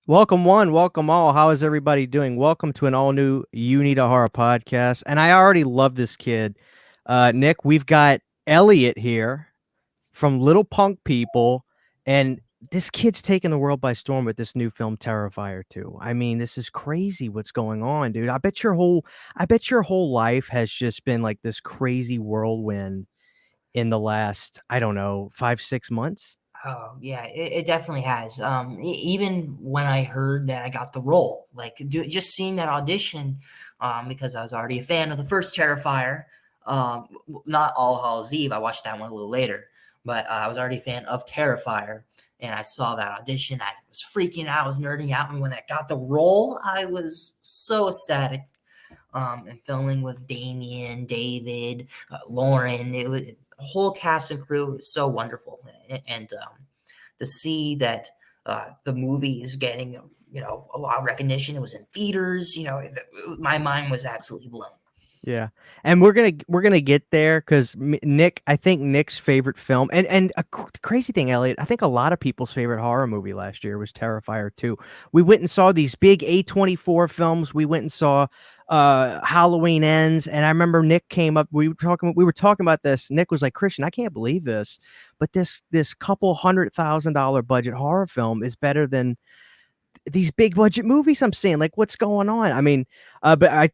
Welcome one, welcome all. How is everybody doing? Welcome to an all new Uneeda Horror podcast. And I already love this kid. Nick, we've got Elliot here from Little Punk People, and this kid's taking the world by storm with this new film Terrifier 2. I mean, this is crazy what's going on, dude. I bet your whole life has just been like this crazy whirlwind in the last, I don't know, 5, 6 months. Oh yeah, it definitely has. Even when I heard that I got the role, just seeing that audition, because I was already a fan of the first Terrifier. Not All Hallows Eve. I watched that one a little later, but I was already a fan of Terrifier, and I saw that audition. I was freaking out. I was nerding out, and when I got the role, I was so ecstatic. And filming with Damien, David, Lauren. It was a whole cast and crew. Was so wonderful, and to see that the movie is getting a lot of recognition. It was in theaters. My mind was absolutely blown. Yeah, and we're gonna get there because Nick, I think Nick's favorite film, and a crazy thing, Elliot, I think a lot of people's favorite horror movie last year was Terrifier 2. We went and saw these big A24 films. We went and saw Halloween Ends, and I remember Nick came up. We were talking about this. Nick was like, "Christian, I can't believe this, but this couple $100,000 budget horror film is better than these big budget movies I'm seeing. Like, what's going on?" I mean,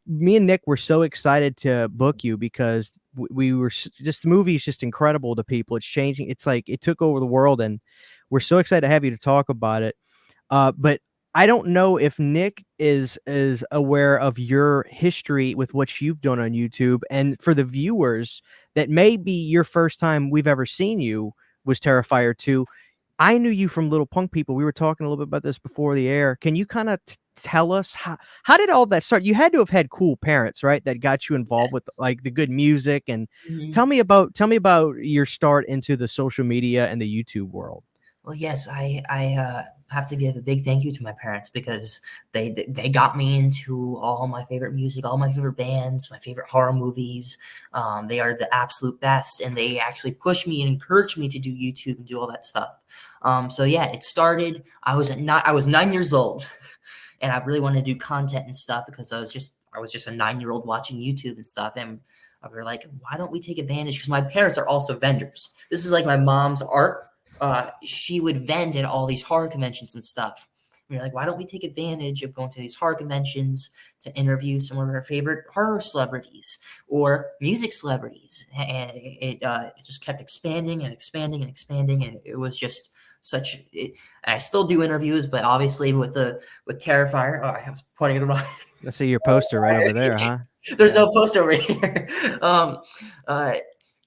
me and Nick were so excited to book you because we were just, the movie is just incredible to people. It's changing. It's like it took over the world, and we're so excited to have you to talk about it. But I don't know if Nick is aware of your history with what you've done on YouTube, and for the viewers, that may be your first time we've ever seen you was Terrifier 2. I knew you from Little Punk People. We were talking a little bit about this before the air. Can you kind of tell us how did all that start? You had to have had cool parents, right, that got you involved with Yes. like the good music. And Mhm. tell me about your start into the social media and the YouTube world. Well, yes, I have to give a big thank you to my parents because they got me into all my favorite music, all my favorite bands, my favorite horror movies. They are the absolute best, and they actually pushed me and encouraged me to do YouTube and do all that stuff. So yeah, it started. I was 9 years old, and I really wanted to do content and stuff because I was just a 9 year old watching YouTube and stuff, and we were like, why don't we take advantage? Because my parents are also vendors. This is like my mom's art. She would vend at all these horror conventions and stuff. And you're like, why don't we take advantage of going to these horror conventions to interview some of our favorite horror celebrities or music celebrities? And it just kept expanding and expanding and expanding, and it was just and I still do interviews, but obviously with Terrifier, I was pointing at the wrong. I see your poster right over there, huh? There's Yeah. no post over here. Uh,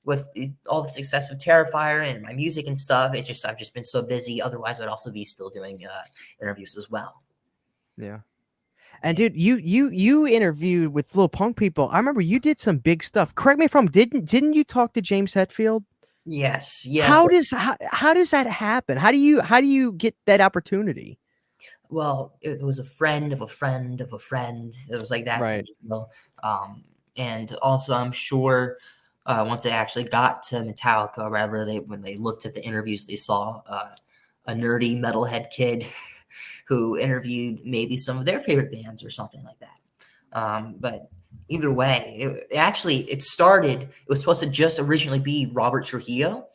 with all the success of Terrifier and my music and stuff, I've just been so busy. Otherwise, I'd also be still doing interviews as well. Yeah. And Yeah. dude, you interviewed with Little Punk People. I remember you did some big stuff. Correct me if I'm didn't you talk to James Hetfield? Yes, yes. How does that happen? How do you get that opportunity? Well, it was a friend of a friend of a friend. It was like that type Right. of deal. And also, I'm sure once they actually got to Metallica, or whatever, when they looked at the interviews, they saw a nerdy metalhead kid who interviewed maybe some of their favorite bands or something like that. But either way, it started. It was supposed to just originally be Robert Trujillo.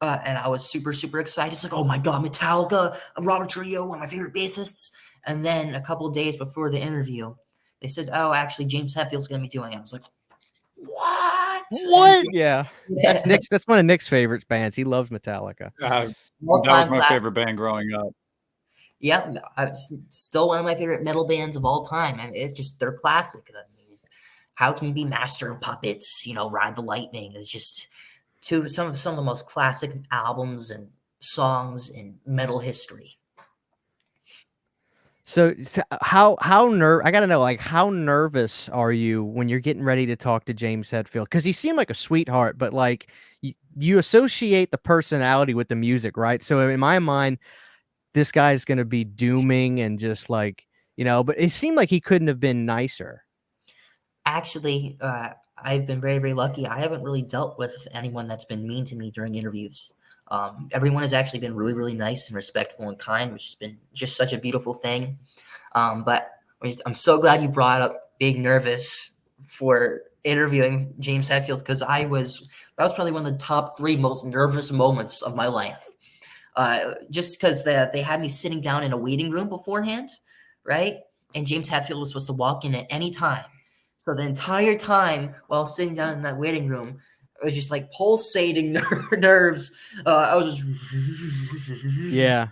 And I was super, super excited. It's like, oh my God, Metallica, Robert Trujillo, one of my favorite bassists. And then a couple of days before the interview, they said, oh, actually, James Hetfield's going to be doing it. I was like, what? And What? Yeah. That's yeah, Nick's that's one of Nick's favorite bands. He loves Metallica. Uh, that was all-time my classic. favorite band growing up. Yeah, it's still one of my favorite metal bands of all time. I mean, they're classic. I mean, how can you be Master of Puppets? Ride the Lightning is just some of the most classic albums and songs in metal history. So how I gotta know, like, how nervous are you when you're getting ready to talk to James Hetfield? Because he seemed like a sweetheart, but like you associate the personality with the music, right? So in my mind, this guy's gonna be dooming and just like, but it seemed like he couldn't have been nicer. Actually, I've been very, very lucky. I haven't really dealt with anyone that's been mean to me during interviews. Everyone has actually been really, really nice and respectful and kind, which has been just such a beautiful thing. But I'm so glad you brought up being nervous for interviewing James Hetfield, because that was probably one of the top 3 most nervous moments of my life. Just because they had me sitting down in a waiting room beforehand, right? And James Hetfield was supposed to walk in at any time. So the entire time while sitting down in that waiting room, it was just like pulsating nerves. I was just Yeah.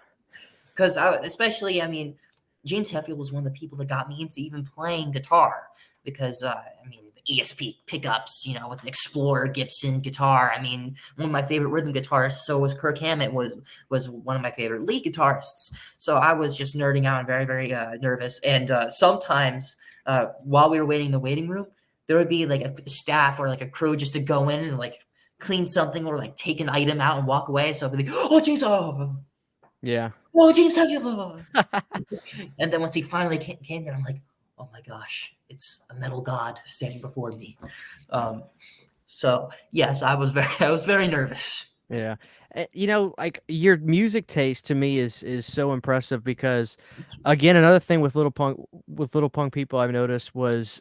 because especially, I mean, James Hetfield was one of the people that got me into even playing guitar because, I mean, the ESP pickups, with the Explorer Gibson guitar. I mean, one of my favorite rhythm guitarists, so was Kirk Hammett, was one of my favorite lead guitarists. So I was just nerding out and very, very nervous. And sometimes while we were waiting in the waiting room, there would be like a staff or like a crew just to go in and like clean something or like take an item out and walk away. So I'd be like, oh, James, Yeah. James Hetfield. And then once he finally came in, I'm like, oh my gosh, it's a metal god standing before me. So yes, I was very nervous. Yeah. Like your music taste to me is so impressive because again, another thing with Little Punk people I've noticed was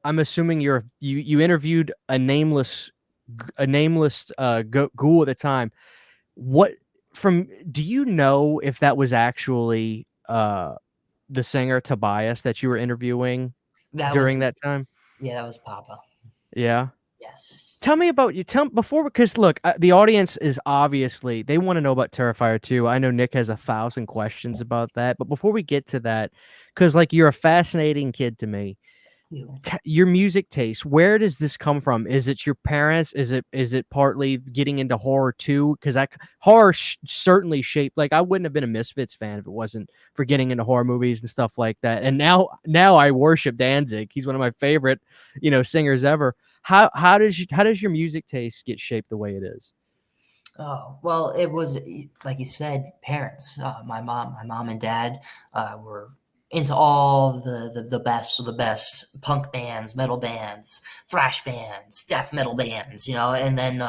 I'm assuming you interviewed a nameless ghoul at the time. Do you know if that was actually the singer Tobias that you were interviewing during that time? Yeah, that was Papa. Yeah. Yes. Tell me about you. Because look, the audience is obviously they want to know about Terrifier 2. I know Nick has 1,000 questions about that, but before we get to that, because like you're a fascinating kid to me. Your music taste, where does this come from? Is it your parents? Is it partly getting into horror too? Because horror certainly shaped. Like I wouldn't have been a Misfits fan if it wasn't for getting into horror movies and stuff like that. And now I worship Danzig. He's one of my favorite, singers ever. How does your music taste get shaped the way it is? Oh, well, it was like you said, parents. My mom and dad were into all the best of the best punk bands, metal bands, thrash bands, death metal bands, and then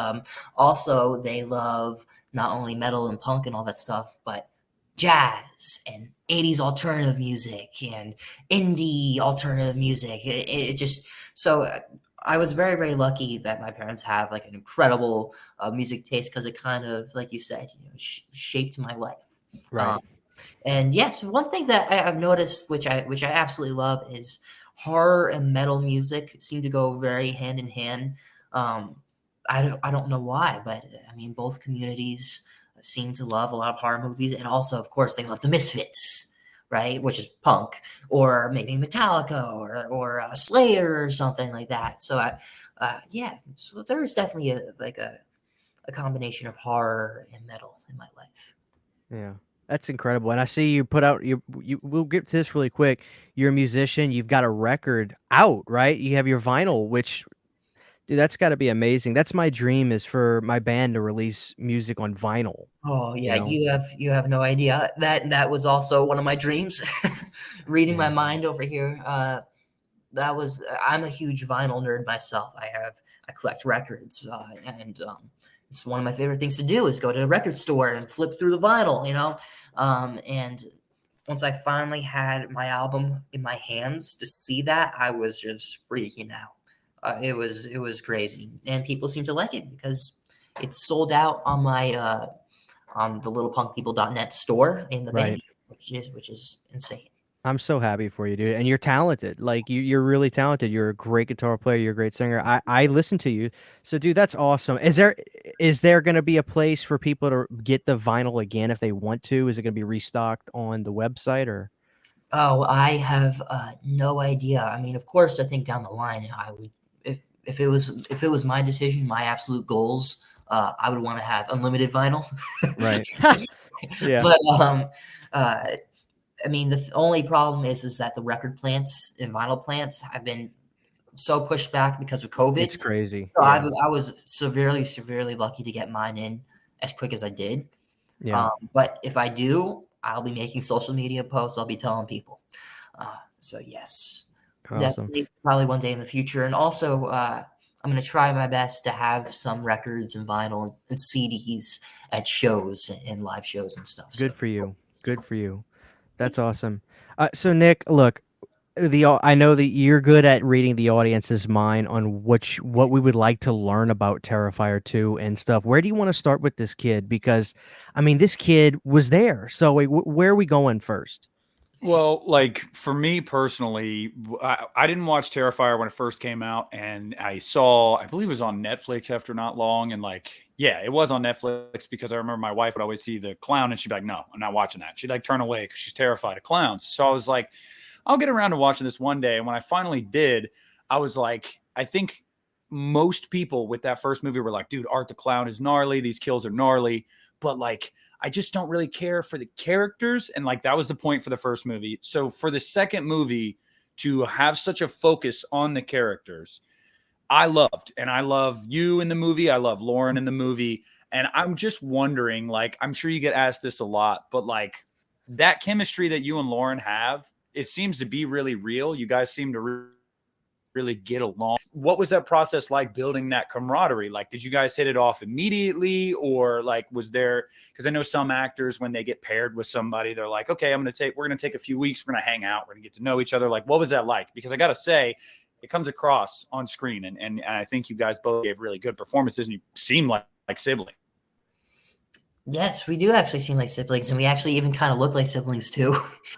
also they love not only metal and punk and all that stuff, but jazz and 80s alternative music and indie alternative music. It just so I was very, very lucky that my parents have like an incredible music taste because it kind of, like you said, shaped my life. Right. And yes, one thing that I've noticed, which I absolutely love, is horror and metal music seem to go very hand in hand. I don't know why, but I mean, both communities seem to love a lot of horror movies, and also, of course, they love the Misfits, right? Which is punk, or maybe Metallica, or Slayer, or something like that. So, yeah, so there is definitely a combination of horror and metal in my life. Yeah. That's incredible. And I see you put out we'll get to this really quick. You're a musician, you've got a record out, right? You have your vinyl, which dude, that's got to be amazing. That's my dream is for my band to release music on vinyl. Oh yeah, you have no idea. That was also one of my dreams. Reading my mind over here. I'm a huge vinyl nerd myself. I collect records, and it's one of my favorite things to do is go to a record store and flip through the vinyl, and once I finally had my album in my hands to see that, I was just freaking out. It was crazy, and people seem to like it because it's sold out on my on the littlepunkpeople.net store in the Right. band, which is insane. I'm so happy for you, dude. And you're talented. Like you're really talented. You're a great guitar player. You're a great singer. I listen to you. So, dude, that's awesome. Is there going to be a place for people to get the vinyl again if they want to? Is it going to be restocked on the website or? Oh, I have no idea. I mean, of course, I think down the line, I would, if it was my decision, my absolute goals, I would want to have unlimited vinyl. Right. Yeah. But I mean, the only problem is that the record plants and vinyl plants have been so pushed back because of COVID. It's crazy. So Yeah. I was severely lucky to get mine in as quick as I did. Yeah. But if I do, I'll be making social media posts. I'll be telling people. So yes. Awesome. Definitely, probably one day in the future. And also, I'm going to try my best to have some records and vinyl and CDs at shows and live shows and stuff. So, Good for you. Good for you. thank That's awesome. So Nick, look, I know that you're good at reading the audience's mind on what we would like to learn about Terrifier 2 and stuff. Where do you want to start with this kid? Because I mean, this kid was there. So wait, where are we going first? Well, like for me personally, I didn't watch Terrifier when it first came out, and I believe it was on Netflix after not long, and like, yeah, it was on Netflix because I remember my wife would always see the clown, and she'd be like, "No, I'm not watching that." She'd like turn away because she's terrified of clowns. So I was like, I'll get around to watching this one day, and when I finally did, I was like, I think most people with that first movie were like, "Dude, Art the Clown is gnarly. These kills are gnarly," but like I just don't really care for the characters. And like that was the point for the first movie. So for the second movie to have such a focus on the characters, I loved. And I love you in the movie. I love Lauren in the movie. And I'm just wondering, like, I'm sure you get asked this a lot, but like that chemistry that you and Lauren have, it seems to be really real. You guys seem to really get along. What was that process like building that camaraderie? Like, did you guys hit it off immediately, or like was there, because I know some actors when they get paired with somebody, they're like, okay, we're gonna take a few weeks, we're gonna hang out, we're gonna get to know each other. Like, what was that like? Because I gotta say, it comes across on screen, and I think you guys both gave really good performances, and you seem like siblings. Yes, we do actually seem like siblings, and we actually even kind of look like siblings too,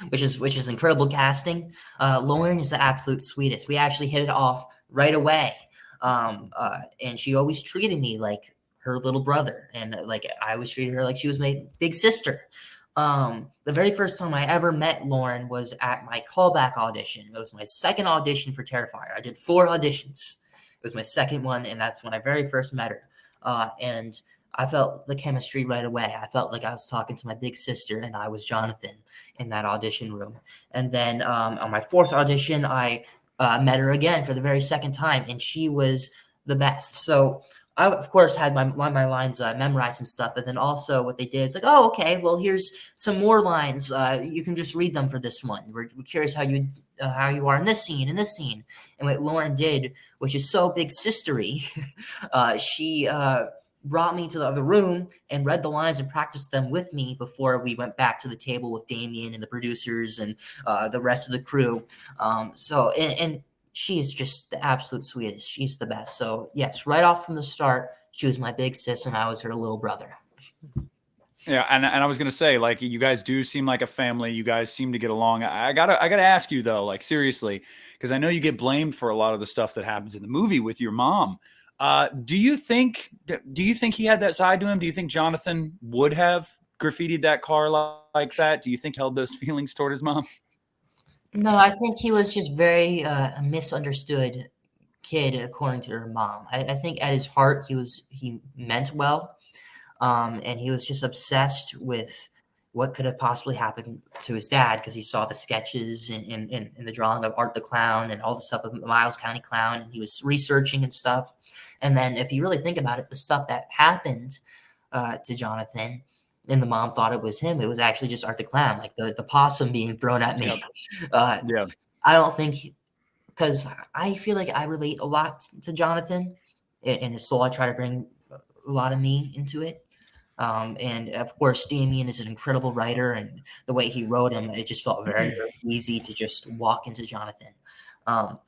which is incredible casting. Lauren is the absolute sweetest. We actually hit it off right away, and she always treated me like her little brother, and like I always treated her like she was my big sister. The very first time I ever met Lauren was at my callback audition. It was my second audition for Terrifier. I did 4 auditions. It was my second one, and that's when I very first met her. And I felt the chemistry right away. I felt like I was talking to my big sister, and I was Jonathan in that audition room. And then on my 4th audition, I met her again for the very second time, and she was the best. So I, of course, had my lines memorized and stuff, but then also what they did is like, oh, okay, well, here's some more lines. You can just read them for this one. We're curious how you are in this scene, And what Lauren did, which is so big sistery, she brought me to the other room and read the lines and practiced them with me before we went back to the table with Damien and the producers and the rest of the crew. And she's just the absolute sweetest. She's the best. So yes, right off from the start, she was my big sis and I was her little brother. Yeah, and I was gonna say, like, you guys do seem like a family. You guys seem to get along. I gotta ask you though, like seriously, because I know you get blamed for a lot of the stuff that happens in the movie with your mom. Do you think he had that side to him? Do you think Jonathan would have graffitied that car like that? Do you think he held those feelings toward his mom? No, I think he was just very misunderstood kid, according to her mom. I think at his heart, he meant well, and he was just obsessed with what could have possibly happened to his dad because he saw the sketches in the drawing of Art the Clown and all the stuff of Miles County Clown, and he was researching and stuff. And then, if you really think about it, the stuff that happened to Jonathan. And the mom thought it was him. It was actually just Art the Clown, like the possum being thrown at me. Yep. Yeah. I don't think, because I feel like I relate a lot to Jonathan and his soul. I try to bring a lot of me into it. And of course, Damien is an incredible writer, and the way he wrote him, it just felt very, very easy to just walk into Jonathan.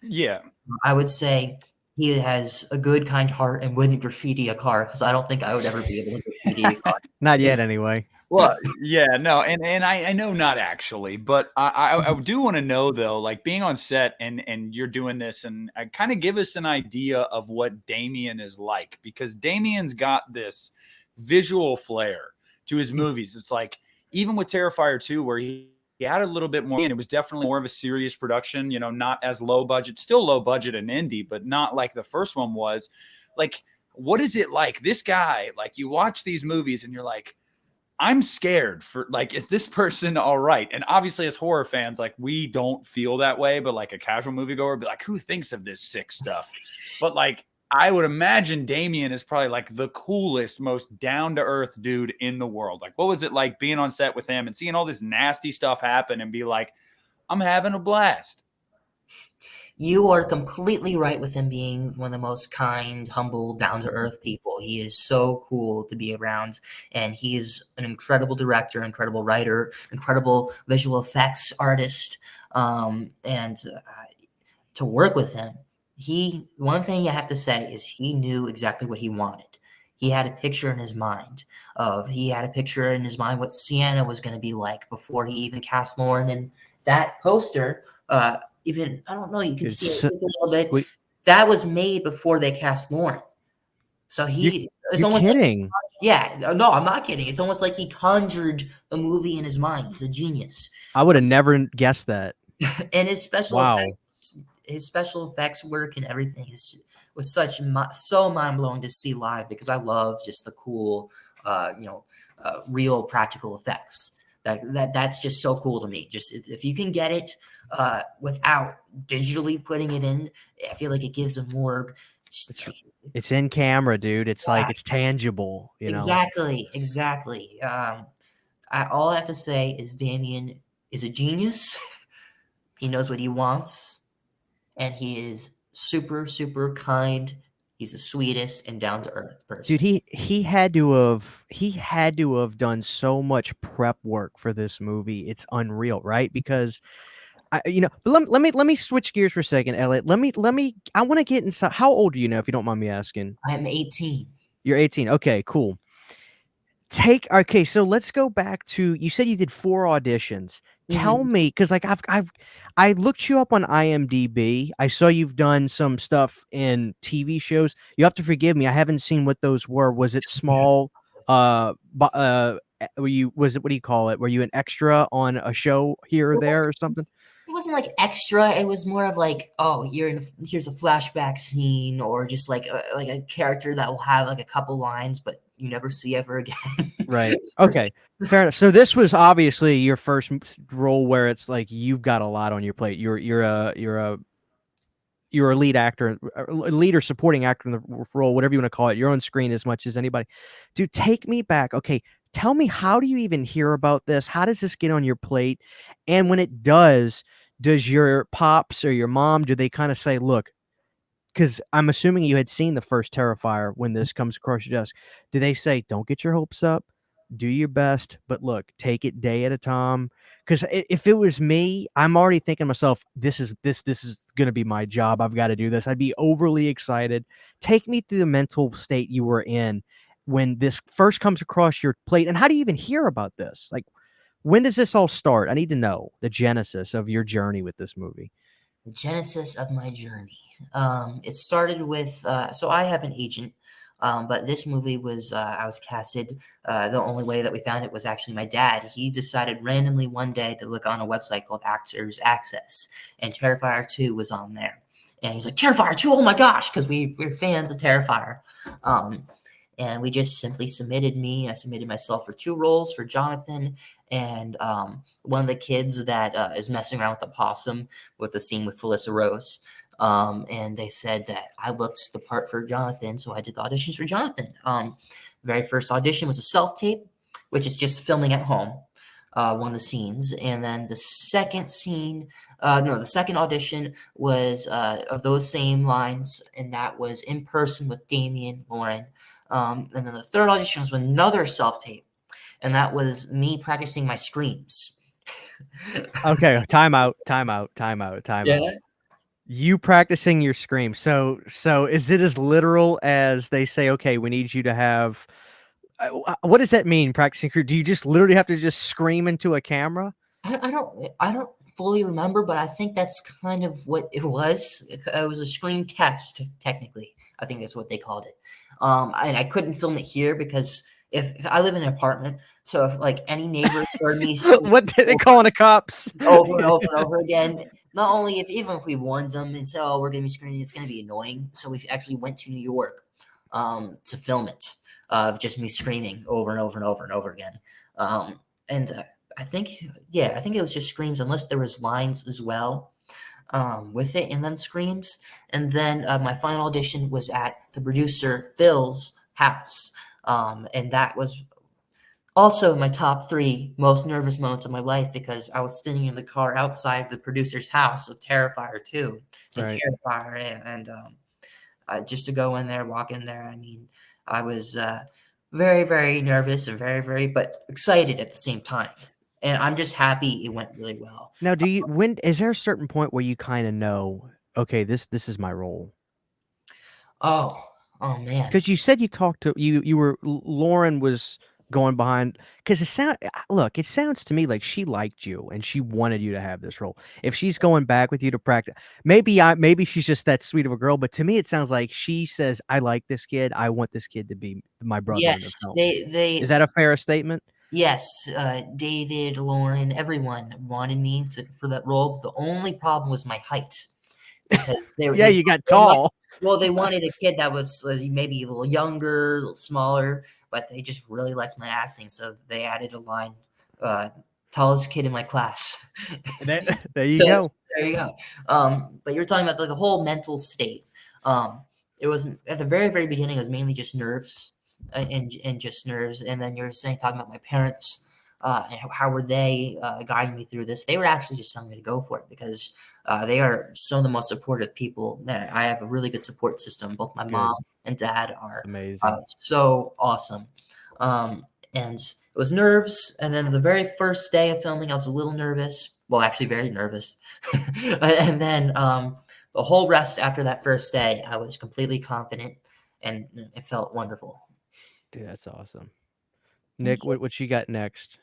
Yeah. I would say he has a good, kind heart and wouldn't graffiti a car because I don't think I would ever be able to graffiti a car. Not yet, anyway. Well, yeah, no, and I know not actually, but I do want to know though, like being on set and you're doing this, and kind of give us an idea of what Damien is like, because Damien's got this visual flair to his movies. It's like even with Terrifier 2, where he had a little bit more, and it was definitely more of a serious production, you know, not as low budget, still low budget and indie, but not like the first one was. Like, what is it like? This guy, like, you watch these movies and you're like, I'm scared for, like, is this person all right? And obviously as horror fans, like, we don't feel that way, but like a casual moviegoer would be like, who thinks of this sick stuff? But like, I would imagine Damien is probably like the coolest, most down-to-earth dude in the world. Like, what was it like being on set with him and seeing all this nasty stuff happen and be like, I'm having a blast? You are completely right with him being one of the most kind, humble, down-to-earth people. He is so cool to be around, and he is an incredible director, incredible writer, incredible visual effects artist, and to work with him, one thing you have to say is he knew exactly what he wanted. He had a picture in his mind what Sienna was going to be like before he even cast Lauren. And that poster, even I don't know, you can see it So, a little bit. wait, That was made before they cast Lauren. So it's you're almost like, kidding. yeah, no, I'm not kidding. It's almost like he conjured the movie in his mind. He's a genius. I would have never guessed that. And his special Wow. effects work and everything was so mind blowing to see live, because I love just the cool, real practical effects. That's just so cool to me. Just if you can get it without digitally putting it in, I feel like it gives a more. It's in camera, dude. It's like it's tangible, you know. Exactly. All I have to say is Damien is a genius. He knows what he wants, and he is super, super kind. He's the sweetest and down to earth person. Dude, he had to have done so much prep work for this movie. It's unreal, right? Because but let me switch gears for a second, Elliot. I want to get inside. How old are you now, if you don't mind me asking? I'm 18. You're 18. Okay, cool. Okay, so let's go back to, you said you did 4 auditions. Tell me, because like I looked you up on IMDb. I saw you've done some stuff in TV shows. You have to forgive me. I haven't seen what those were. Was it small? Were you, was it, what do you call it? Were you an extra on a show here or there or something? It wasn't like extra. It was more of like, oh, here's a flashback scene, or just like a character that will have like a couple lines, but you never see ever again. Right. Okay. Fair enough. So this was obviously your first role where it's like you've got a lot on your plate. You're a lead actor, a lead or supporting actor in the role, whatever you want to call it. You're on screen as much as anybody. Dude, take me back. Okay, tell me, how do you even hear about this? How does this get on your plate? And when it does your pops or your mom, do they kind of say, look, because I'm assuming you had seen the first Terrifier when this comes across your desk. Do they say, don't get your hopes up, do your best, but look, take it day at a time? Because if it was me, I'm already thinking to myself, this is going to be my job. I've got to do this. I'd be overly excited. Take me through the mental state you were in when this first comes across your plate. And how do you even hear about this? Like, when does this all start? I need to know the genesis of your journey with this movie. The genesis of my journey. It started with, so I have an agent, but this movie was, I was casted. The only way that we found it was actually my dad. He decided randomly one day to look on a website called Actors Access, and Terrifier 2 was on there. And he's like, Terrifier 2, oh my gosh, because we're fans of Terrifier. And we just simply submitted me. I submitted myself for 2 roles, for Jonathan and one of the kids that is messing around with the possum, with the scene with Felissa Rose. And they said that I looked the part for Jonathan, so I did the auditions for Jonathan. Very first audition was a self-tape, which is just filming at home, one of the scenes. And then the second the second audition was of those same lines, and that was in person with Damien, Lauren. And then the third audition was with another self-tape, and that was me practicing my screams. Okay, time out. Yeah. You practicing your scream. So is it as literal as they say, okay, we need you to have, what does that mean, practicing? Do you just literally have to just scream into a camera? I don't fully remember, but I think that's kind of what it was. It was a screen test, technically. I think that's what they called it. And I couldn't film it here because if I live in an apartment, so if like any neighbors heard me What are they calling the cops? over and over and over again, not only even if we warned them and said, oh, we're going to be screening, it's going to be annoying. So we actually went to New York to film it, of just me screaming over and over and over and over again. I think it was just screams, unless there was lines as well with it, and then screams. And then my final audition was at the producer Phil's house, and that was Also, my top 3 most nervous moments of my life because I was sitting in the car outside the producer's house of Terrifier 2 and Right. Terrifier, just to go in there, walk in there, I mean, I was, very, very nervous and very, very but excited at the same time, and I'm just happy it went really well. Now, do you when is there a certain point where you kinda know, "Okay, this is my role"? Oh, oh, man. Because you said you talked to you were Lauren was going behind because look, it sounds to me like she liked you and she wanted you to have this role. If she's going back with you to practice, maybe she's just that sweet of a girl, but to me, it sounds like she says, "I like this kid. I want this kid to be my brother in the Yes, film." Is they that a fair statement? yes, David, Lauren, everyone wanted me to for that role. The only problem was my height because Yeah, they you got they want tall. well, they wanted a kid that was, maybe a little younger, a little smaller, but they just really liked my acting, so they added a line, uh, "Tallest kid in my class." There there you That's go. there you go. But you're talking about, like, the whole mental state. Um, it was at the very, very beginning, it was mainly just nerves, and just nerves, and then you're saying talking about my parents, and how were they, guiding me through this? They were actually just telling me to go for it because, they are some of the most supportive people there. I have a really good support system. Both my mom Good. and dad are, Amazing. so awesome. And it was nerves, and then the very first day of filming, I was a little nervous. Well, actually, very nervous. And then the whole rest after that first day, I was completely confident, and it felt wonderful. Dude, that's awesome. Thank Nick, you. what you got next?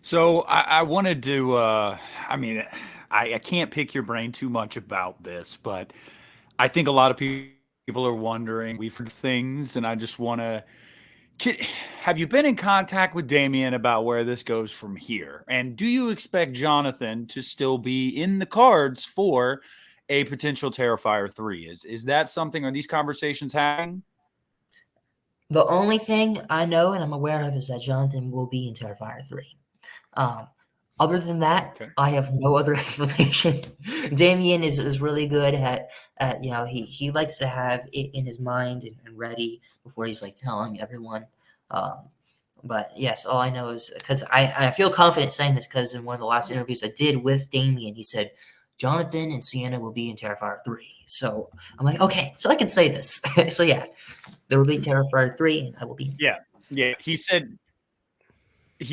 So I wanted to. I mean, I can't pick your brain too much about this, but I think a lot of people are wondering. We've heard things, and I just want to. Have you been in contact with Damien about where this goes from here? And do you expect Jonathan to still be in the cards for a potential Terrifier 3? Is that something? Are these conversations happening? The only thing I know and I'm aware of is that Jonathan will be in Terrifier 3. Um, other than that, Okay. I have no other information. Damien is really good at he likes to have it in his mind and ready before he's like telling everyone. Um, but yes, all I know is because I feel confident saying this because in one of the last interviews I did with Damien, he said Jonathan and Sienna will be in Terrifier 3. So I'm like, okay, so I can say this. So yeah, there will be Terrifier 3 and I will be in it. Yeah. Yeah. He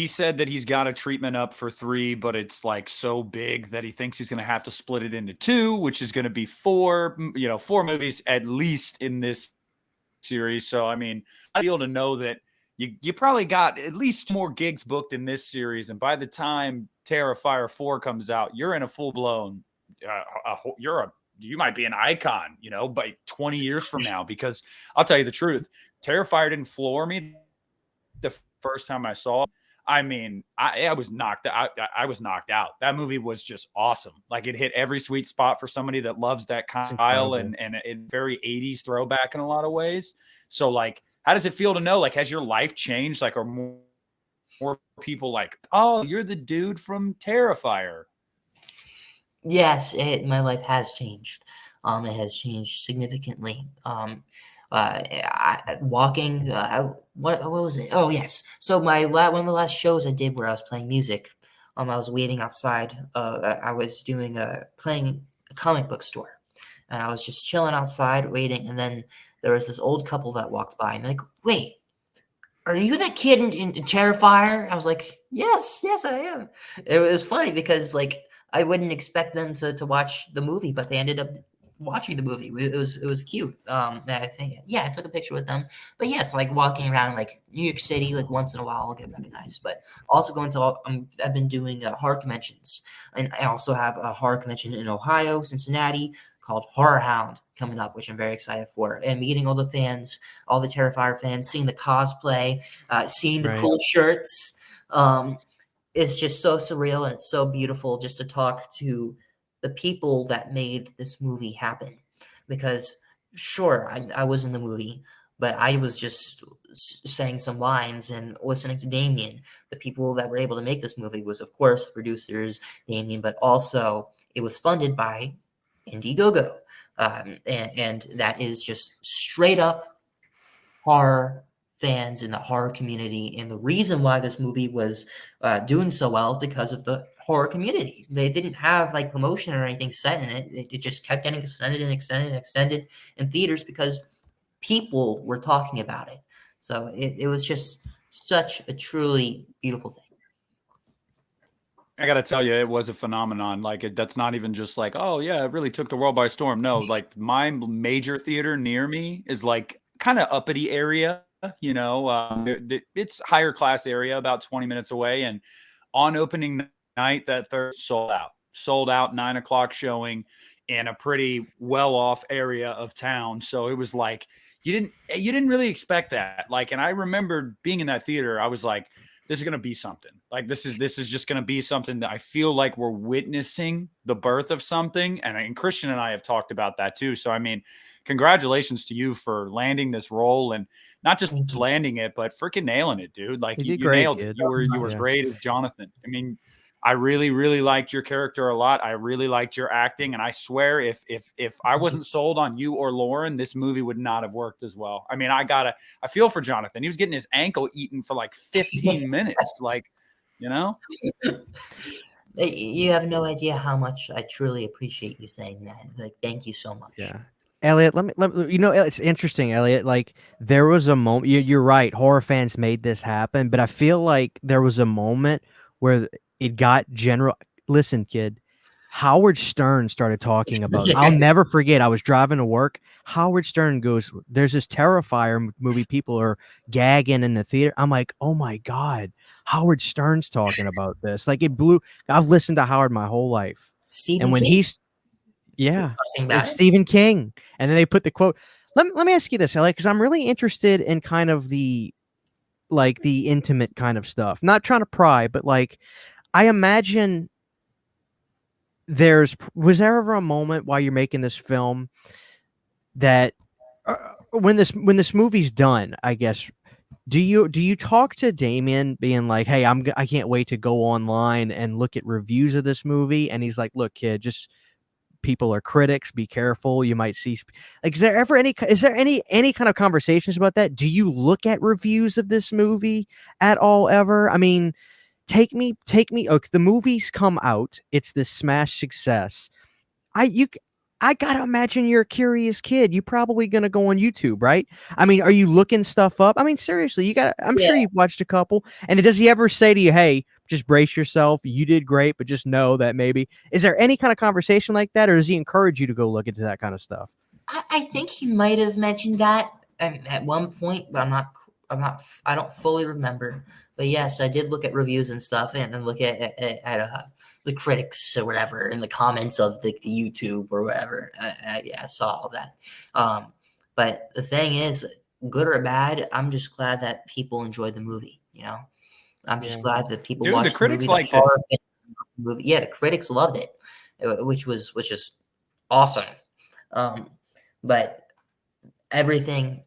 said that he's got a treatment up for 3, but it's like so big that he thinks he's going to have to split it into 2, which is going to be 4 movies at least in this series. So, I mean, I feel to know that you probably got at least more gigs booked in this series. And by the time Terrifier 4 comes out, you're in a full blown, you might be an icon, by 20 years from now, because I'll tell you the truth. Terrifier didn't floor me the first time I saw it. I mean, I was knocked out. I was knocked out. That movie was just awesome. Like it hit every sweet spot for somebody that loves that It's Kyle incredible. and it very 80s throwback in a lot of ways. So like, how does it feel to know? Like, has your life changed? Like, are more people like, oh, you're the dude from Terrifier? Yes, my life has changed. It has changed significantly. Walking. What was it? Oh yes. So one of the last shows I did where I was playing music. I was waiting outside. I was playing a comic book store, and I was just chilling outside waiting. And then there was this old couple that walked by, and they're like, "Wait, are you that kid in Terrifier?" I was like, "Yes, yes, I am." It was funny because like I wouldn't expect them to watch the movie, but they ended up watching the movie. It was cute. And I think yeah, I took a picture with them. But yes, like walking around like New York City, like once in a while I'll get recognized. But also going to I've been doing horror conventions, and I also have a horror convention in Ohio, Cincinnati, called Horror Hound coming up, which I'm very excited for, and meeting all the fans, all the Terrifier fans, seeing the cosplay, seeing the Right. cool shirts. It's just so surreal and it's so beautiful just to talk to the people that made this movie happen. Because sure, I was in the movie, but I was just saying some lines and listening to Damien. The people that were able to make this movie was, of course, the producers, Damien, but also it was funded by Indiegogo. And that is just straight up horror fans in the horror community, and the reason why this movie was doing so well is because of the horror community. They didn't have like promotion or anything set in it. It just kept getting extended and extended and extended in theaters because people were talking about it. So it was just such a truly beautiful thing. I got to tell you, it was a phenomenon. Like, that's not even just like, oh, yeah, it really took the world by storm. No, like, my major theater near me is like kind of uppity area, you know, it's higher class area, about 20 minutes away. And on opening night, that third sold out 9 o'clock showing in a pretty well off area of town. So it was like, you didn't really expect that. Like, and I remember being in that theater, I was like, this is going to be something. Like, this is just going to be something that I feel like we're witnessing the birth of something. And Christian and I have talked about that too. So, I mean, congratulations to you for landing this role, and not just landing it, but freaking nailing it, dude. Like, you great, nailed it. You were great as Jonathan. I mean, I really, really liked your character a lot. I really liked your acting. And I swear if I wasn't sold on you or Lauren, this movie would not have worked as well. I mean, I feel for Jonathan. He was getting his ankle eaten for like 15 minutes. Like, you know? You have no idea how much I truly appreciate you saying that. Like, thank you so much. Yeah. Elliot, let me, you know, it's interesting, Elliot. Like, there was a moment, you're right, horror fans made this happen, but I feel like there was a moment where it got general. Listen, kid, Howard Stern started talking about, I'll never forget, I was driving to work. Howard Stern goes, there's this Terrifier movie, people are gagging in the theater. I'm like, oh my God, Howard Stern's talking about this. Like, it blew, I've listened to Howard my whole life. Stephen And when King. Yeah, it's Stephen King. And then they put the quote. Let me ask you this, Elliot, because I'm really interested in kind of the intimate kind of stuff. Not trying to pry, but like, I imagine was there ever a moment while you're making this film that when this movie's done, I guess, do you talk to Damien being like, hey, I can't wait to go online and look at reviews of this movie, and he's like, look, kid, just people are critics, be careful, you might see, like, is there any kind of conversations about that? Do you look at reviews of this movie at all ever? I mean, take me okay, the movie's come out, it's this smash success. I gotta imagine you're a curious kid. You're probably gonna go on YouTube, right? I mean, are you looking stuff up? I mean, seriously, I'm sure you've watched a couple. And does he ever say to you, hey, just brace yourself, you did great, but just know that maybe, is there any kind of conversation like that, or does he encourage you to go look into that kind of stuff? I think he might have mentioned that at one point, but I don't fully remember. But yes, I did look at reviews and stuff, and then look at the critics or whatever in the comments of the YouTube or whatever. Yeah, I saw all that. But the thing is, good or bad, I'm just glad that people enjoyed the movie. You know, I'm just glad that people watched the critics the movie. liked it. Movie. Yeah, the critics loved it, which is awesome. But everything,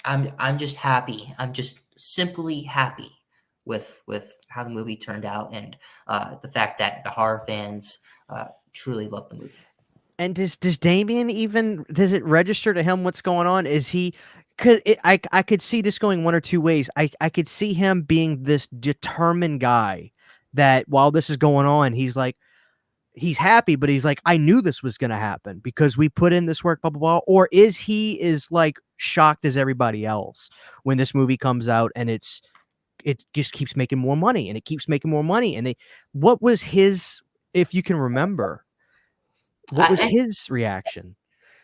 I'm just happy. I'm just simply happy with how the movie turned out, and the fact that the horror fans truly love the movie. And does Damien does it register to him what's going on? Is he, I could see this going one or two ways. I could see him being this determined guy that while this is going on, he's like, he's happy, but he's like, I knew this was going to happen because we put in this work, blah, blah, blah. Or is he like shocked as everybody else when this movie comes out and it just keeps making more money and it keeps making more money. And what was his, if you can remember, what was his reaction?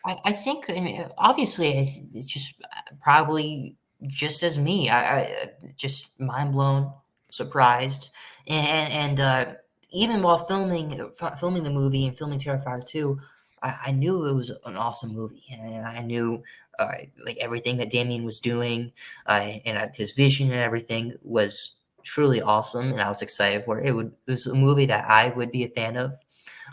I think, I mean, obviously, it's just probably just as me. I just mind blown, surprised, and even while filming the movie and filming Terrifier 2, I knew it was an awesome movie, and I knew like everything that Damien was doing, and his vision and everything was truly awesome, and I was excited for it. It was a movie that I would be a fan of.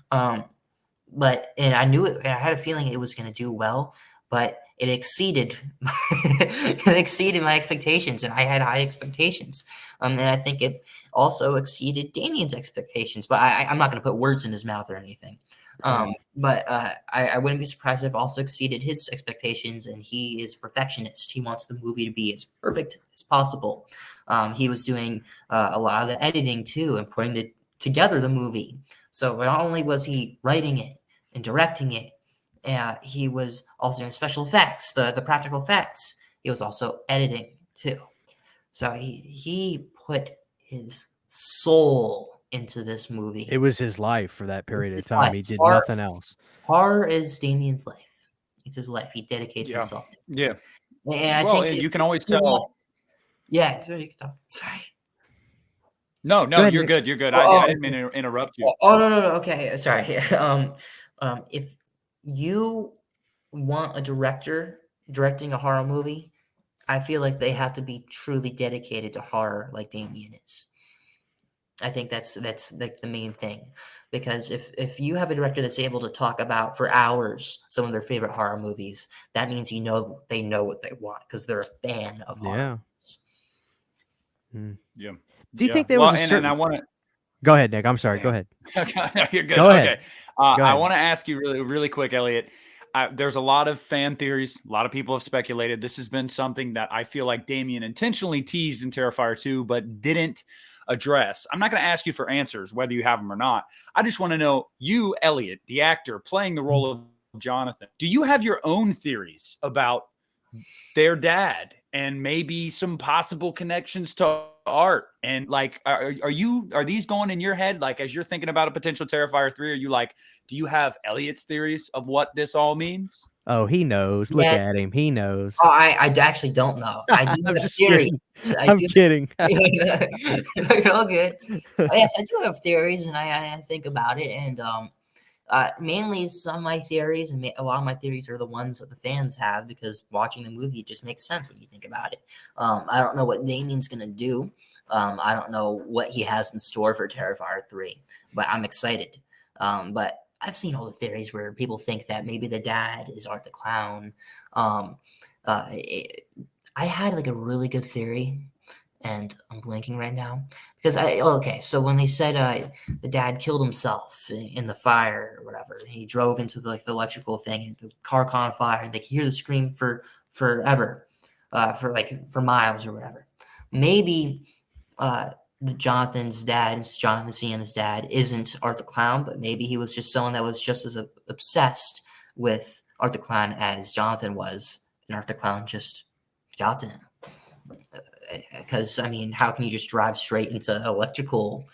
And I knew it, and I had a feeling it was going to do well, but it exceeded my expectations, and I had high expectations. And I think it also exceeded Damien's expectations, but I'm not going to put words in his mouth or anything. But I wouldn't be surprised if also exceeded his expectations, and he is a perfectionist. He wants the movie to be as perfect as possible. He was doing a lot of the editing too and putting together the movie. So not only was he writing it and directing it, he was also doing special effects, the practical effects. He was also editing too. So he put his soul into this movie. It was his life for that period of his time. life. He did Horror- nothing else. Horror is Damien's life. It's his life. He dedicates Yeah. himself to. Yeah. And I Well, think and if you can always you want- tell. Yeah, it's really good. Sorry. No, Go ahead, you're Nick. good. You're good. Oh, I didn't mean to interrupt you. Oh no. Okay, sorry. If you want a director directing a horror movie, I feel like they have to be truly dedicated to horror, like Damien is. I think that's like the main thing, because if you have a director that's able to talk about for hours some of their favorite horror movies, that means they know what they want because they're a fan of horror. Yeah. Do you think there was a certain? And I want to Go ahead, Nick. I'm sorry. Damn. Go ahead. No, you're good. Go ahead. Okay. Go I ahead. want to ask you really quick, Elliot. There's a lot of fan theories. A lot of people have speculated. This has been something that I feel like Damien intentionally teased in Terrifier 2, but didn't address. I'm not going to ask you for answers, whether you have them or not. I just want to know, you, Elliot, the actor playing the role of Jonathan, do you have your own theories about their dad and maybe some possible connections to art? And like, are these going in your head? Like, as you're thinking about a potential Terrifier 3, are you like, do you have Elliot's theories of what this all means? Oh, he knows. Look Yes. at him. He knows. Oh, I actually don't know. I do I'm have just theories. I'm kidding. You're all good. Yes, I do have theories, and I think about it, and mainly some of my theories, and a lot of my theories are the ones that the fans have, because watching the movie just makes sense when you think about it. I don't know what Damien's gonna do. I don't know what he has in store for Terrifier 3, but I'm excited. But I've seen all the theories where people think that maybe the dad is Art the Clown. I had like a really good theory, and I'm blanking right now because so when they said the dad killed himself in the fire or whatever, he drove into the electrical thing and the car caught on fire, and they could hear the scream for forever, for miles or whatever. Maybe Jonathan's dad, Jonathan Sienna's dad, isn't Art the Clown, but maybe he was just someone that was just as obsessed with Art the Clown as Jonathan was, and Art the Clown just got to him. Because I mean, how can you just drive straight into an electrical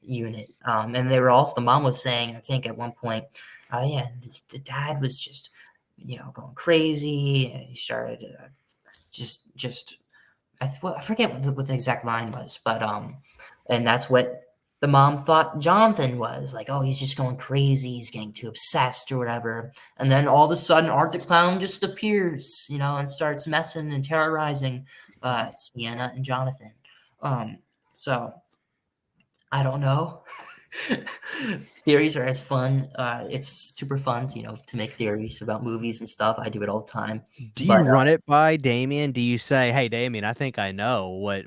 unit? And they were also, the mom was saying, I think at one point, the dad was just going crazy, and he started I forget what the exact line was, but and that's what the mom thought Jonathan was like. Oh, he's just going crazy. He's getting too obsessed or whatever. And then all of a sudden, Art the Clown just appears, and starts messing and terrorizing Sienna and Jonathan. So I don't know. Theories are as fun. It's super fun to make theories about movies and stuff. I do it all the time. Do you run it by Damien? Do you say, "Hey, Damien, I think I know what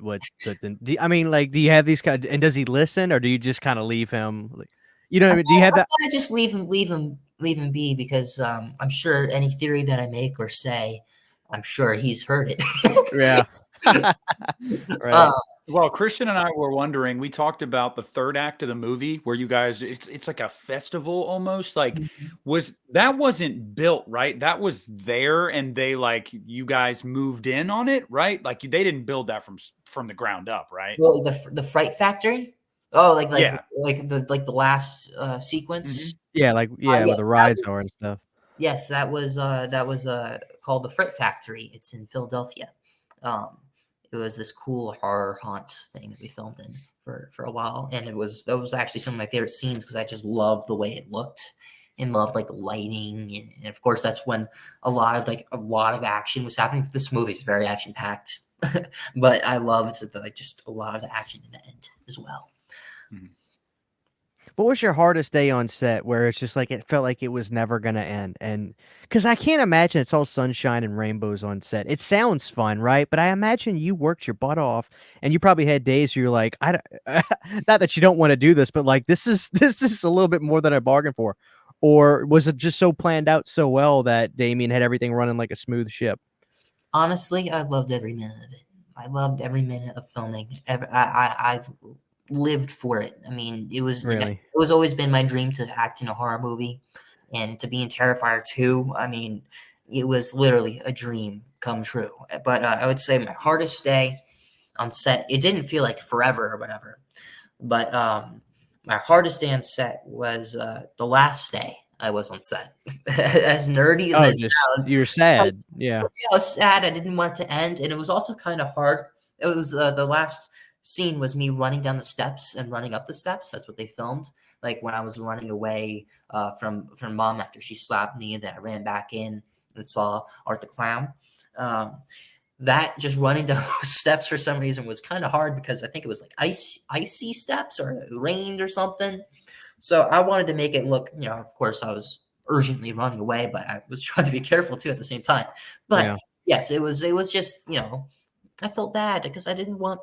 I mean, like, do you have these kind? And does he listen, or do you just kind of leave him? Like, what I mean? Do you have that? I just leave him be, because I'm sure any theory that I make or say, I'm sure he's heard it. Yeah. Right. Well, Christian and I were wondering, we talked about the third act of the movie where you guys, it's like a festival almost, like wasn't built, right? That was there, and they you guys moved in on it, right? Like they didn't build that from the ground up, right? Well, the Fright Factory. Oh, like the last sequence. Yeah, Yes, with the rides and stuff. Yes, that was called the Fright Factory. It's in Philadelphia. It was this cool horror haunt thing that we filmed in for a while, and that was actually some of my favorite scenes because I just loved the way it looked and loved lighting, and of course that's when a lot of action was happening. This movie is very action packed, but I loved just a lot of the action in the end as well. Mm-hmm. What was your hardest day on set where it's just it felt like it was never going to end? And because I can't imagine it's all sunshine and rainbows on set. It sounds fun, right? But I imagine you worked your butt off, and you probably had days where you're like, not that you don't want to do this, but this is a little bit more than I bargained for. or was it just so planned out so well that Damien had everything running like a smooth ship? Honestly, I loved every minute of it. I loved every minute of filming. I've lived for it. I mean, Really? it was always been my dream to act in a horror movie, and to be in Terrifier 2. I mean, it was literally a dream come true. But I would say my hardest day on set. It didn't feel like forever or whatever, but my hardest day on set was the last day I was on set. As nerdy as Oh, that just sounds, you're sad. Yeah. I was sad. I didn't want it to end, and it was also kind of hard. It was the last scene was me running down the steps and running up the steps. That's what they filmed. Like when I was running away from mom after she slapped me, and then I ran back in and saw Art the Clown. That just running down those steps for some reason was kind of hard because I think it was like icy steps or it rained or something. So I wanted to make it look, of course I was urgently running away, but I was trying to be careful too at the same time. But Yeah. yes, it was just, I felt bad because I didn't want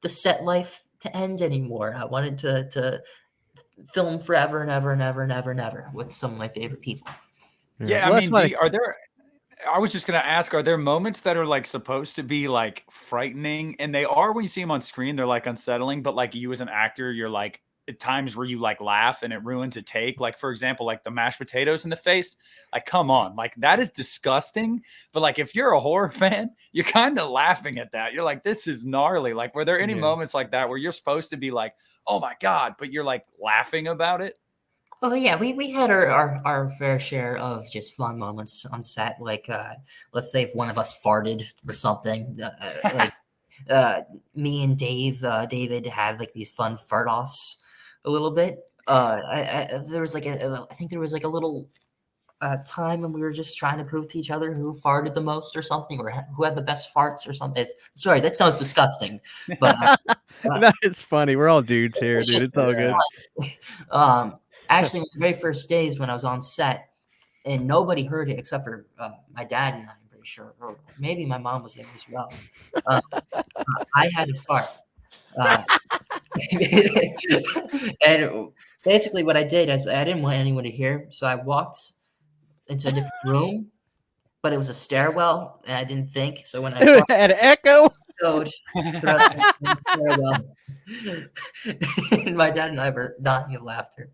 the set life to end anymore. I wanted to film forever and ever and ever and ever and ever with some of my favorite people. Yeah, Well, I that's mean, what are there? I was just gonna ask, are there moments that are like supposed to be like frightening, and they are when you see them on screen, they're like unsettling, but like you as an actor, you're like at times where you like laugh and it ruins a take. Like for example, like the mashed potatoes in the face. Like, come on, like that is disgusting. But like if you're a horror fan, you're kind of laughing at that. You're like, this is gnarly. Like, were there any Yeah. moments like that where you're supposed to be like, oh my God, but you're like laughing about it? Oh yeah, we had our fair share of just fun moments on set. Like let's say if one of us farted or something, like me and David had like these fun fart offs a little bit. There was like I think there was like a little time when we were just trying to prove to each other who farted the most or something, or who had the best farts or something. Sorry, that sounds disgusting, but No, it's funny. We're all dudes here, dude. It's all good. Actually, the very first days when I was on set, and nobody heard it except for my dad and I, I'm pretty sure, or maybe my mom was there as well. Uh, I had a fart. Uh, and basically, what I did is I didn't want anyone to hear, so I walked into a different room, but it was a stairwell, and I didn't think. So when I It had an echo. farted throughout the stairwell, and my dad and I were dying of laughter.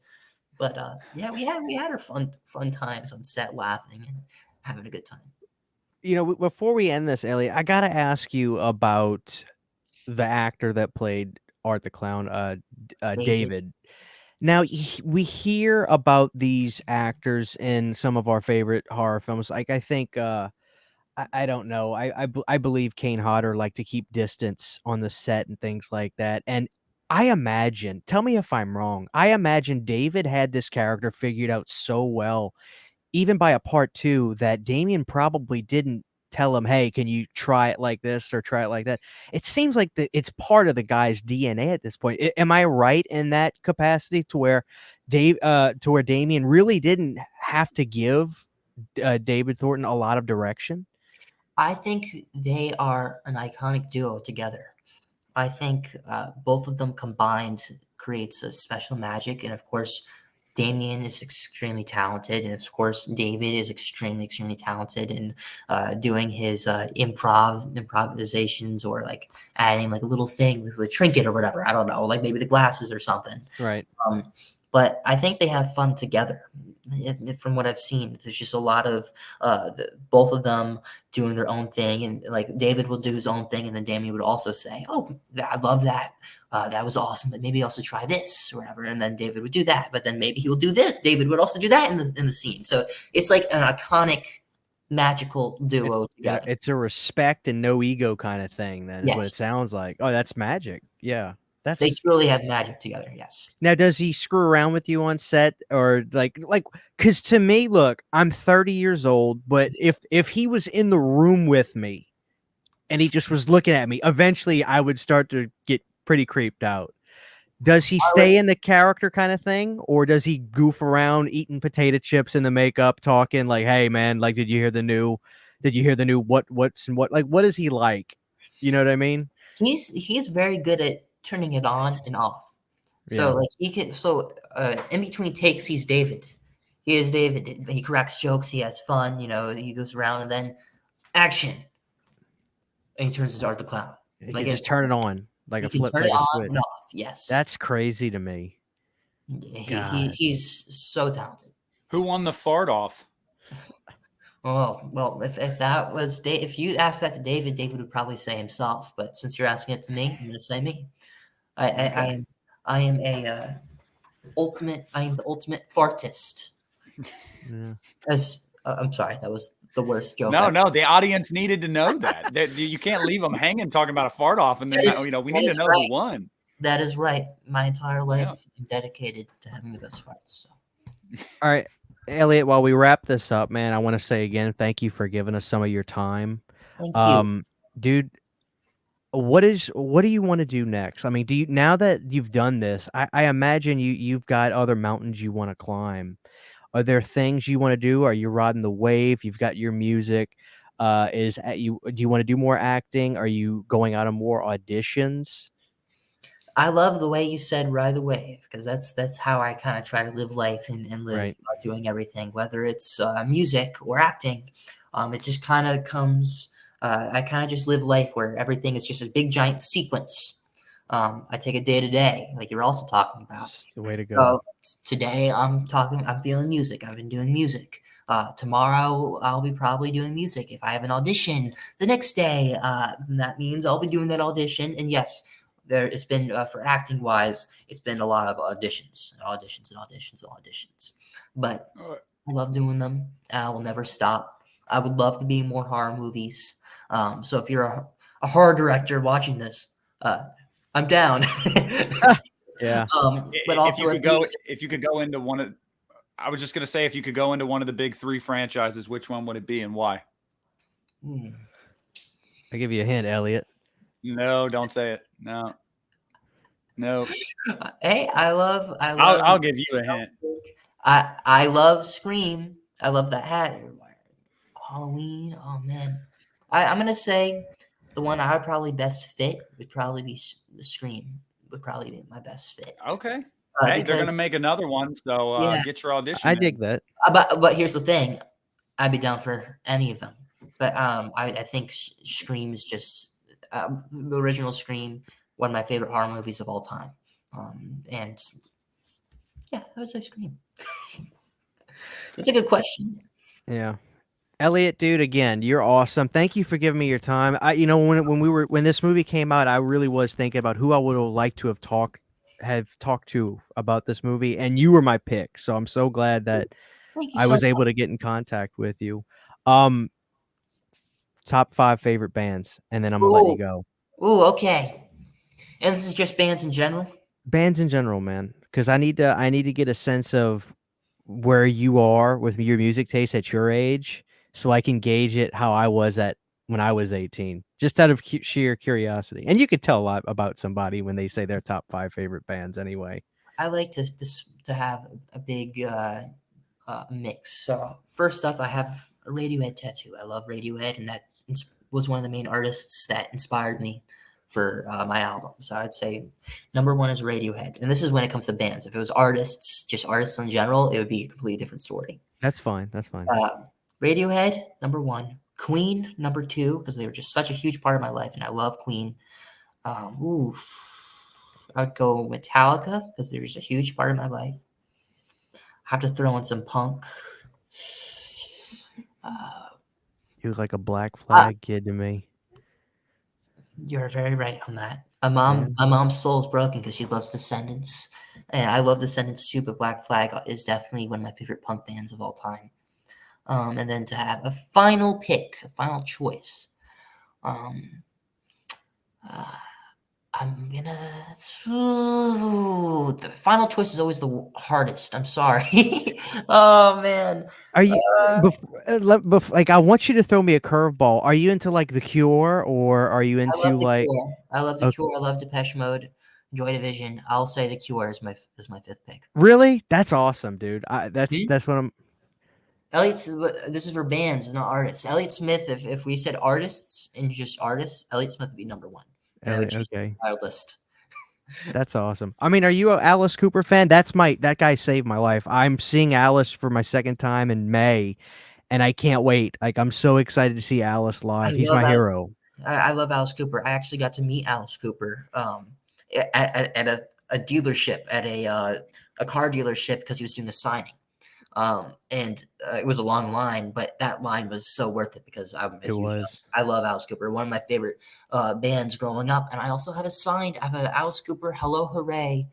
But yeah, we had our fun times on set, laughing and having a good time. Before we end this, Elliot, I gotta ask you about the actor that played Art the Clown, David, David. Now we hear about these actors in some of our favorite horror films. Like I think, I don't know. I believe Kane Hodder like to keep distance on the set and things like that. And I imagine, tell me if I'm wrong. I imagine David had this character figured out so well, even by a part two, that Damien probably didn't tell him, "Hey, can you try it like this or try it like that?" It seems like it's part of the guy's DNA at this point. Am I right in that capacity to where Damien really didn't have to give David Thornton a lot of direction? I think they are an iconic duo together. I think both of them combined creates a special magic, and of course, Damien is extremely talented, and of course, David is extremely talented in doing his improvisations, or like adding like a little thing, like a trinket or whatever. I don't know, like maybe the glasses or something. Right. But I think they have fun together. From what I've seen, there's just a lot of both of them doing their own thing, and like David will do his own thing, and then Damien would also say, "Oh, I love that. That was awesome, but maybe also try this or whatever." And then David would do that, but then maybe he will do this. David would also do that in the scene. So it's like an iconic, magical duo together. It's a respect and no ego kind of thing. That is what Yes, it sounds like. Oh, that's magic. Yeah. they That's truly have magic together. Yes. Now, does he screw around with you on set, or because to me, look, I'm 30 years old, but if he was in the room with me and he just was looking at me, eventually I would start to get pretty creeped out. Does he stay in the character kind of thing, or does he goof around eating potato chips in the makeup, talking like, "Hey man, like, did you hear the new what's and what?" Like, what is he like? You know what I mean? He's very good at turning it on and off. So Yeah. like he can in between takes he's David. He is David. He cracks jokes. He has fun. He goes around and then action, and he turns into Art the Clown. You Like can just it's turn it on like he a can flip, turn it like a on switch. and off. Yes, That's crazy to me. God. he's so talented. Who won the fart off? Well, if that was if you asked that to David, David would probably say himself. But since you're asking it to me, I'm going to say me. I am a ultimate. I am the ultimate fartist. Yeah. I'm sorry, that was the worst joke. No, the audience needed to know that. You can't leave them hanging talking about a fart off, and then we need to know who won. That is right. My entire life I'm dedicated to having the best farts. So. All right, Elliot, while we wrap this up, man, I want to say again, thank you for giving us some of your time. Thank you. Dude, what do you want to do next? I mean, now that you've done this, I imagine you've got other mountains you want to climb. Are there things you want to do? Are you riding the wave? You've got your music. Do you want to do more acting? Are you going out on more auditions? I love the way you said "ride the wave" because that's how I kind of try to live life and live Right. Doing everything, whether it's music or acting. It just kind of comes. I kind of just live life where everything is just a big giant sequence. I take it day to day, like you're also talking about. That's the way to go. So today I'm feeling music. I've been doing music. Tomorrow I'll be probably doing music. If I have an audition the next day, that means I'll be doing that audition. And yes, it's been for acting wise, it's been a lot of auditions. But I love doing them, and I will never stop. I would love to be in more horror movies. So if you're a horror director watching this, I'm down. Yeah. But also, if you could go into one of, I was just gonna say, if you could go into one of the big 3 franchises, which one would it be and why? I'll give you a hint, Elliot. No, don't say it. No. Hey, I'll give you a hint. I love Scream. I love that hat. Halloween. Oh man, I'm gonna say the one I would probably best fit would probably be the Scream. Would probably be my best fit. Okay. Hey, they're gonna make another one, so get your audition. I dig that. But here's the thing, I'd be down for any of them. But I think Scream is just the original Scream, one of my favorite horror movies of all time. And yeah, I would say Scream. That's a good question. Yeah. Elliot, dude, again, you're awesome. Thank you for giving me your time. When this movie came out, I really was thinking about who I would have liked to have talked to about this movie, and you were my pick. So I'm so glad that I was able to get in contact with you. Top 5 favorite bands, and then I'm gonna let you go. Ooh, okay. And this is just bands in general? Bands in general, man, because I need to get a sense of where you are with your music taste at your age, so I can gauge it how I was when I was 18, just out of sheer curiosity. And you could tell a lot about somebody when they say their top 5 favorite bands anyway. I like to have a big mix. So first up, I have a Radiohead tattoo. I love Radiohead, and that was one of the main artists that inspired me for my album. So I'd say number 1 is Radiohead. And this is when it comes to bands. If it was artists, just artists in general, it would be a completely different story. That's fine. Radiohead, number 1. Queen, number 2, because they were just such a huge part of my life, and I love Queen. I would go Metallica, because they're just a huge part of my life. I have to throw in some punk. You look like a Black Flag kid to me. You're very right on that. My mom's soul is broken because she loves Descendants, and I love Descendants too. But Black Flag is definitely one of my favorite punk bands of all time. And then to have a final pick, a final choice, I'm gonna. The final choice is always the hardest. I'm sorry. Oh man. Are you like? I want you to throw me a curveball. Are you into like The Cure, or are you into like? I love The Cure. I love Depeche Mode, Joy Division. I'll say The Cure is my 5th pick. Really? That's awesome, dude. That's what I'm. This is for bands, not artists. Elliot Smith. If we said artists and just artists, Elliot Smith would be number 1. Okay. Our list. That's awesome. I mean, are you a Alice Cooper fan? That guy saved my life. I'm seeing Alice for my second time in May, and I can't wait. Like, I'm so excited to see Alice I live. He's love my hero. I love Alice Cooper. I actually got to meet Alice Cooper at a dealership, at a car dealership, because he was doing a signing. And it was a long line, but that line was so worth it because I'm a It huge. was. I love Alice Cooper, one of my favorite bands growing up, and I also have I have an Alice Cooper "Hello Hooray"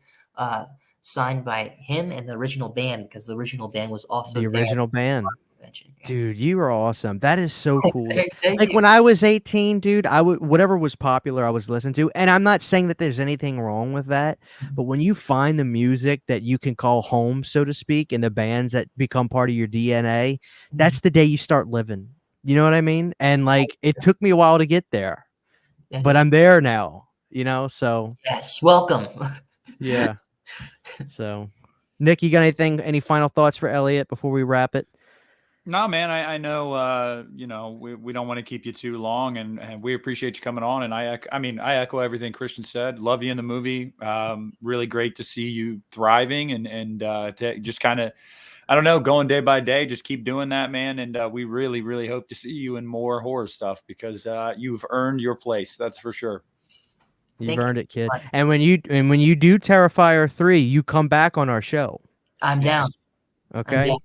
signed by him and the original band, because the original band was also The there at original band. the convention. Yeah. Dude, you are awesome. That is so cool. Thank Like, you. when I was 18, dude, I would whatever was popular, I was listening to. And I'm not saying that there's anything wrong with that, but when you find the music that you can call home, so to speak, and the bands that become part of your DNA, that's the day you start living. You know what I mean? And like, it took me a while to get there, That but is- I'm there now, you know? So, yes, welcome. yeah. So, Nick, you got any final thoughts for Elliot before we wrap it? No, man, I know, we don't want to keep you too long, and we appreciate you coming on. And I echo everything Christian said. Love you in the movie. Really great to see you thriving and just kind of, I don't know, going day by day. Just keep doing that, man. And we really, really hope to see you in more horror stuff because you've earned your place. That's for sure. You've Thank you earned it, so kid. much. And when you do Terrifier 3, you come back on our show. I'm down. Yes. I'm Okay? down.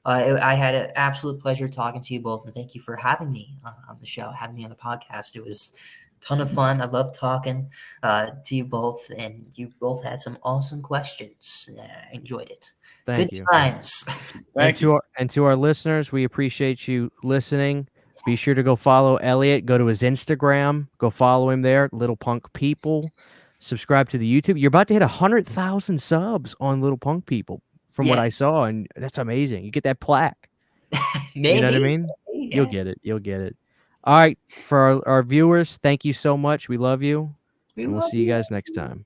I had an absolute pleasure talking to you both, and thank you for having me on the show, having me on the podcast. It was a ton of fun. I love talking to you both, and you both had some awesome questions. I enjoyed it. Thank Good you. times. Thank you. To our listeners, we appreciate you listening. Be sure to go follow Elliot. Go to his Instagram. Go follow him there, Little Punk People. Subscribe to the YouTube. You're about to hit 100,000 subs on Little Punk People, from what Yeah, I saw, and that's amazing. You get that plaque. maybe. You know what I mean? Yeah. You'll get it. You'll get it. All right. For our viewers, thank you so much. We love you, We and we'll love see you you. guys next time.